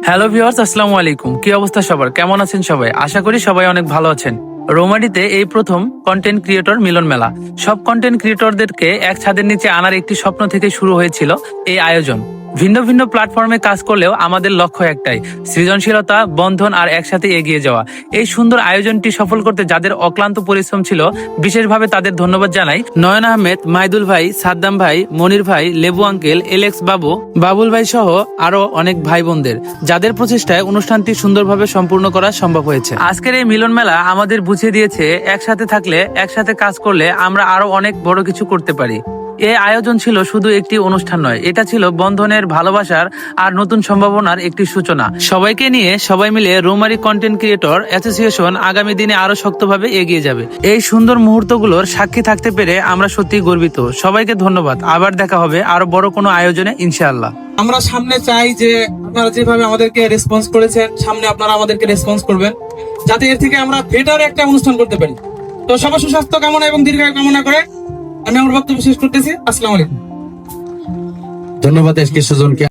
Hello viewers, আসসালামু আলাইকুম। কি অবস্থা সবার? কেমন আছেন সবাই? আশা করি সবাই অনেক ভালো আছেন। রোমাডিতে এই প্রথম কন্টেন্ট ক্রিয়েটর মিলন মেলা। সব কন্টেন্ট ক্রিয়েটরদেরকে এক ছাদের নিচে আনার একটি স্বপ্ন থেকে শুরু হয়েছিল এই আয়োজন। ভিন্ন ভিন্ন প্ল্যাটফর্মে কাজ করলেও আমাদের লক্ষ্য একটাই, সৃজনশীলতা, বন্ধন আর একসাথে এগিয়ে যাওয়া। এই সুন্দর আয়োজনটি সফল করতে যাদের অক্লান্ত পরিশ্রম ছিল, বিশেষভাবে তাদের ধন্যবাদ জানাই। নয়ন আহমেদ, মাইদুল ভাই, সাদ্দাম ভাই, মনির ভাই, লেবু আঙ্কেল, এলেক্স বাবু, বাবুল ভাই সহ আরো অনেক ভাই বোনদের, যাদের প্রচেষ্টায় অনুষ্ঠানটি সুন্দরভাবে সম্পূর্ণ করা সম্ভব হয়েছে। আজকের এই মিলন মেলা আমাদের বুঝিয়ে দিয়েছে, একসাথে থাকলে, একসাথে কাজ করলে আমরা আরো অনেক বড় কিছু করতে পারি। এই আয়োজন ছিল শুধু একটি অনুষ্ঠান নয়, এটা ছিল বন্ধনের, ভালোবাসার আর নতুন সম্ভাবনার একটি সূচনা। সবাইকে নিয়ে, সবাই মিলে রোমারি কন্টেন্ট ক্রিয়েটর অ্যাসোসিয়েশন আগামী দিনে আরো শক্তভাবে এগিয়ে যাবে। এই সুন্দর মুহূর্তগুলোর সাক্ষী থাকতে পেরে আমরা সত্যি গর্বিত। সবাইকে ধন্যবাদ। আবার দেখা হবে আরো বড় কোনো আয়োজনে, ইনশাআল্লাহ। আমরা সামনে চাই যে আপনারা যেভাবে আমাদেরকে রেসপন্স করেছেন, সামনে আপনারা আমাদেরকে রেসপন্স করবেন, যাতে এর থেকে আমরা বেটার একটা অনুষ্ঠান করতে পারি। তো সবার সুস্বাস্থ্য কামনা এবং দীর্ঘায়ু কামনা করে আমি আমার বক্তব্য শেষ করতেছি। আসসালামু আলাইকুম। ধন্যবাদ এসকে সুজনকে।